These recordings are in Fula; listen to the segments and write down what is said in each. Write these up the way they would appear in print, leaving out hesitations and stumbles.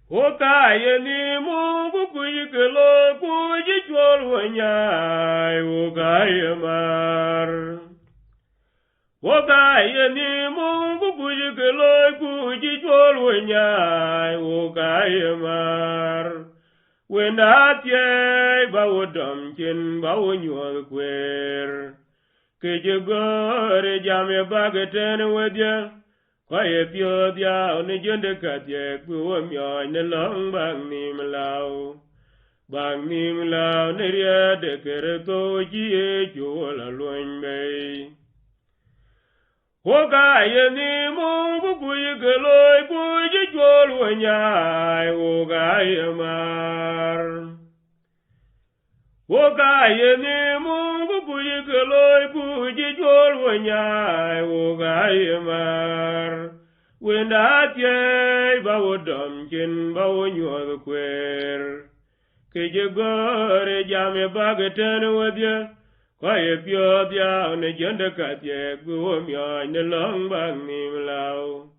Woka yeni Mungu kujikelo kujichwal wanyai woka yemar. Woka yeni Mungu kujikelo kujichwal wanyai woka yemar. Wenda tie bawo domkin bawo nyuol kwer. Kijigore jame bageten wedya. Kwaye pio dia oni jonde katye kuwa myo ne long bang nim lao ne ria de kere to jie juola luenbe woka ye ni Mungu kuyigeloi kuyi juol wanyai woka ye mar woka ye ni Mungu kuyigeloi kuyi juol wanyai woka ye mar wenda tie bawo domkin bawo nyuol kwer Kijigore jame bageten wedya Kwaye pio dia ne jonde katye kuwa myo ne long bang nim lao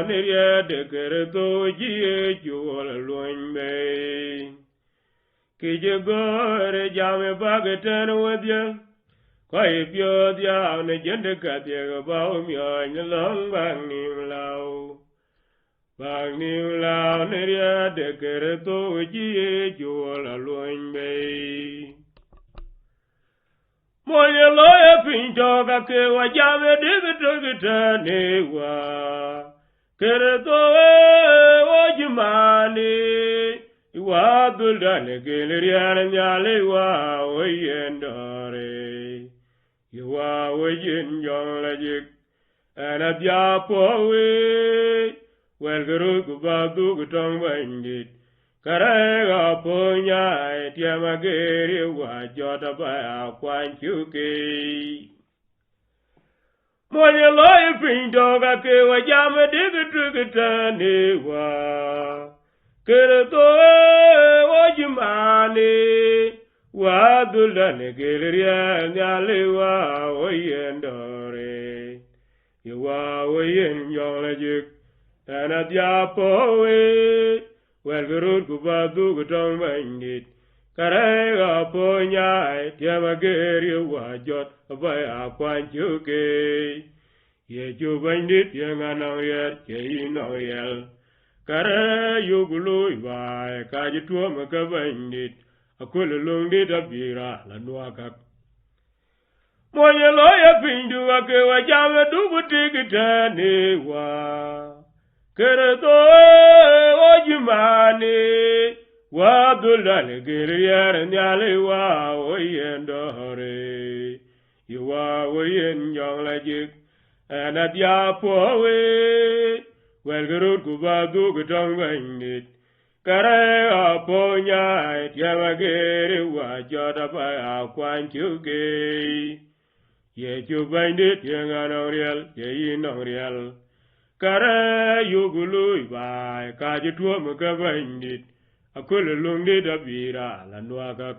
ne ria de kere to jie juola luenbe Kijigore jame bageten wedya Kwaye pio dia ne jonde katye bawo myo ne long bang nim lao ne ria de kere to jie juola luenbe Moye loye pinto ka ke wa jame digita ne wa kere to o jimani wa duldane geleriana nyale wa o yendore Iwa o yin jong la jik ana dia po we Wel guru kubadu kutong bandit Karega ponya tiama geri wa jota ba kwanchuke Moye loye pinto ka ke wa jame digita ne wa Kere to o jimani wa duldane geleria nyale wa o yendore Iwa o yen yong la jik Ana dia powe Wel gurut kubadu kutong bandit Karega ponya tiama geri wa jot Abaya kwanchuke Ye ju bandit yang anong yet Ye inong yel Kare yugulu ibai Kaji tuwa maka bandit Akululung di tabira lanuakak Moye loya pindu ake wa jame dugu tigitane wa Kere to o jimani wa duldane geriere nyale wa o yendore Iwa o yen jong la jik ana dia powe Wel gurut kubadu kutong bandit Kare aponya tiama geri wa jota pa kwanchuke Ye ju bandit yang anong riel ye inong riel Kare yugulu ibai kaji tuwa muka bandit Akulu lungdi dabira lanuakak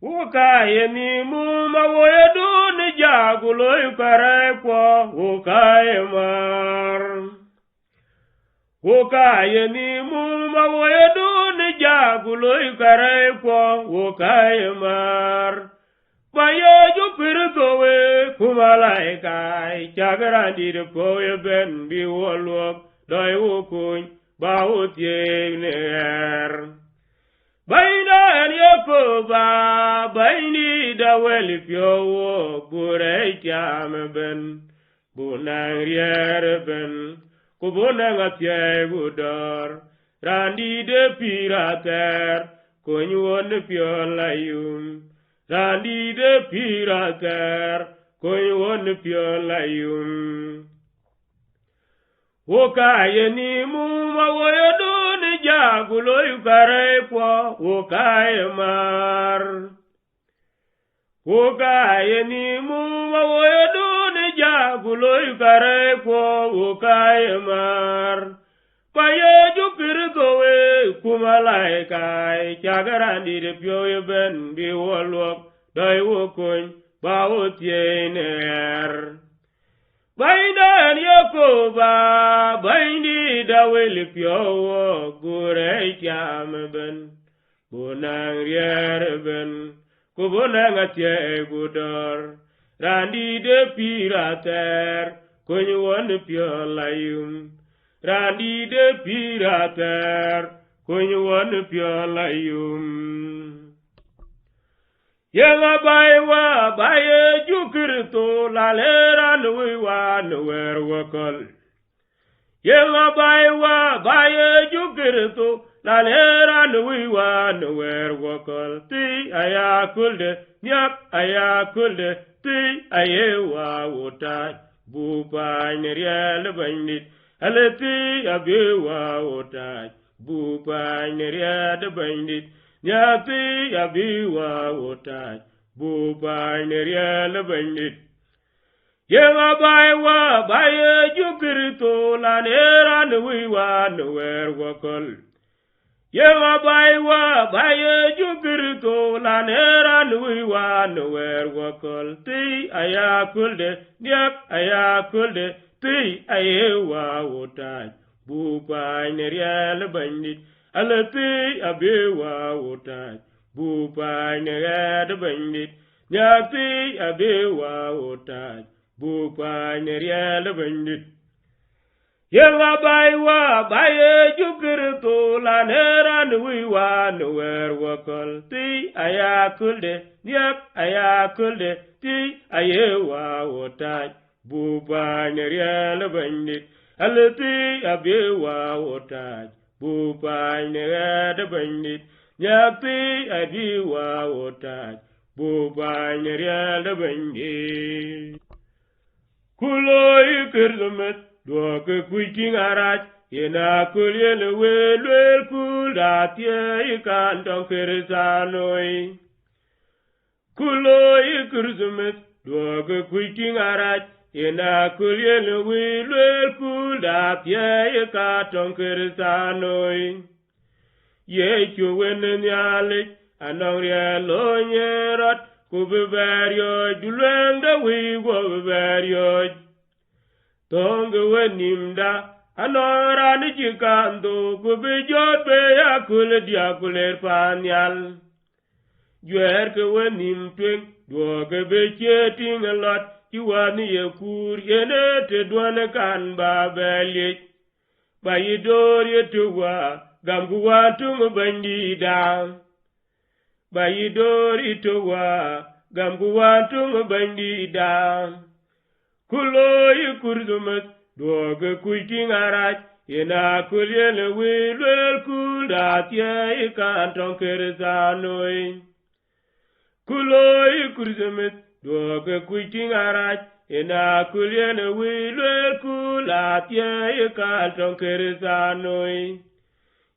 Woka yeni muma woyedu ni jagulo kare kwa woka yemar Woka yeni muma woyedu ni jagulo kare kwa woka yemar Bayo jupirito we kumalaikai Chagarandi de poye ben bi wolwok Doi wukuny bawo tiegner Baina en yoko ba Baini da weli piowo Bure tiame ben Bunang riere ben Kubunang atye budor Randi de pirater Kunyuon de piolayum Randi de pirater Kunyuon piolayum Woka yeni muma woyedu ni jagulo yukare kwa woka yemar Woka yeni muma woyedu ni jagulo yukare kwa woka yemar Paye jupirito we kumalaikai Chagarandi de pioye ben bi wolwok Doi wukuny bawo tiener Bainan Yakoba, Baini da Wilipio, Gure Yamaben, Bunang Yerben, Kubunang Atie Gudor, Randi de Pirater, Kunyuan Pure Layum, Randi de Pirater, Kunyuan Pure Layum. Yenga baiwa baye jukirto la lera nuwa nuwer wakal. Yenga baiwa baye jukirto la lera nuwa nuwer wakal. Ti ayakulde nyak ayakulde ti ayewa wotai bupa nyeriel bandit. Aleti abewa wotai bupa nyeriel bandit. Nyati abiwa wotai, bupa neriel bandit. Yenga baiwa baye jukirito la nera nuwa nuwer wakal. Yenga baiwa baye jukirito la nera nuwa nuwer wakal. Ti ayakulde nyak ayakulde ti ayewa wotai, bupa neriel bandit. Alati abewa wotai, bupa neriel bandit. Nyati abewa wotai, bupa neriel bandit. Yenga baiwa baye jukirito la nera nuwa nuwer wakal. Ti ayakulde nyak ayakulde ti ayewa wotai, bupa neriel bandit. Alati abewa wotai, bupa neriel bandit. Nyati abewa wotai, bupa neriel bandit. Kulo ikirzumet doke kuiking arat yena kulyen welwel kulatie ikantong kirisanoi. Kulo ikirzumet doke kuiking arat yena kulyen welwel kulatie ikantong kirisanoi. Yechu wenen yalik anong rielo nyerot kubeberio dulwende wigo beberio. Tonge wenimda anora ni chikando kubijot be yakule diakuler panyal. Juer ke wenim twing duoge be cheting a lot chiwani yekur yene te duane kan babelie. Bayidor yetuwa gamguwa tungu bandida. Bayidor itowa gamguwa tungu bandida. Kulo yikurzumet doge kuiting arat yena kulyele wilwel kulatye ikantong kirisanoi. Kulo yikurzumet doge kuiting arat yena kulyele wilwel kulatye ikantong kirisanoi.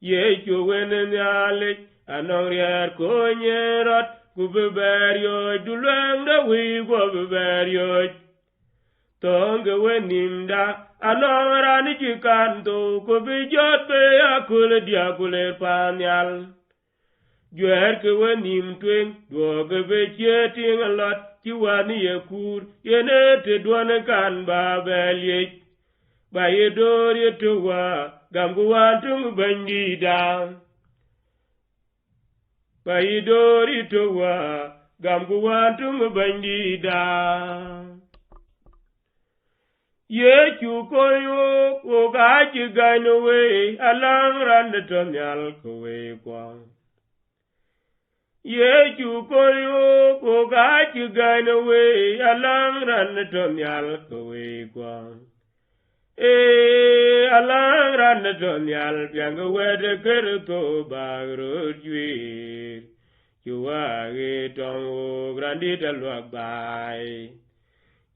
Yecho wenen yalik anong rier konyerot kubeberio dulwende wigo beberio. Tonge wenimda anora ni chikanto kubijot be yakule diakule panyal. Juer ke wenim twing doge be cheting a lot chiwani yekur yene te duane kan babelie. Bayedor yetuwa gamguwa tungu bandida. Bayedor yetuwa gamguwa tungu bandida. Yechu koyo ogachi gainowe alang randaton yal kowe kwa. Yechu koyo ogachi gainowe alang randaton yal kowe kwa. Alang randaton yal pianga wede kerto bagro juir. Chuage tongo grandita luak bai.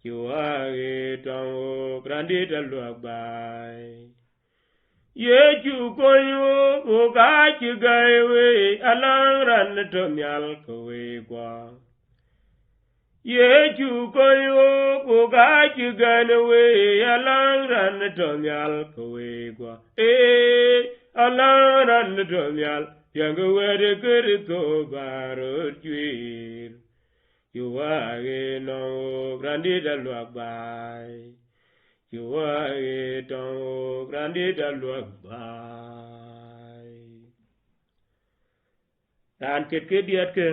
Chuage tongo grandita luak bai. Yechu koyo ogachi gaiwe alang randaton yal kowe kwa. Yechu koyo ogachi gaiwe alang randaton yal kowe kwa. Alang randaton yal pianga wede kerito baro juir. Chuage no grandita luak bai. chua e tong grandi da luak bai ran ket diat ke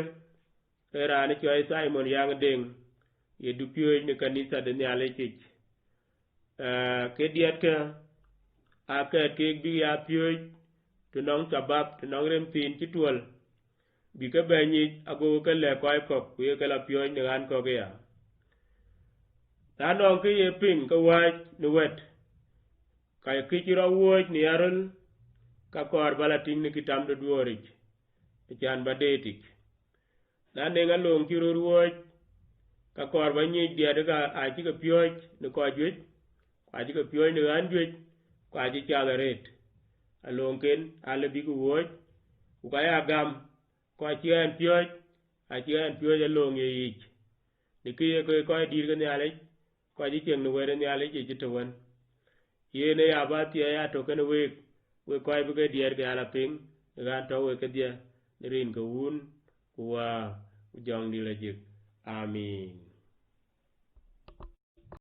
ran choi Simon yang ding ye du pyo ni kanisa de nyale chich ke diat ke a ke bi ya pyo tu nong sabab tu nong rem tin chi tuol bi ke ba ni ago ke le koi kok ku ye ke la pyo ni ran ko ke ya ta nong ke ye ping ke wa ni wet ka ke chi ro wo ni arul ka kor bala tin ni kitam do duorich chan ba detik na ne ga long chi ro wo ka kor ba ni dia de ka a chi ke pyo ni ko jwet a chi ke pyo ni ran jwet kwa chi cha la ret along ken ale bi ku wo ku ka ya gam ko chi an pyo ya long ye ich ni ke ye ko dir ke ni ale ko ji chen no were ni ale ji to wan ye ne ya ba ti ya to ken we ko bi ke dier ke ala ping ga to we ke dia rin ko un ku wa jong di la jik amin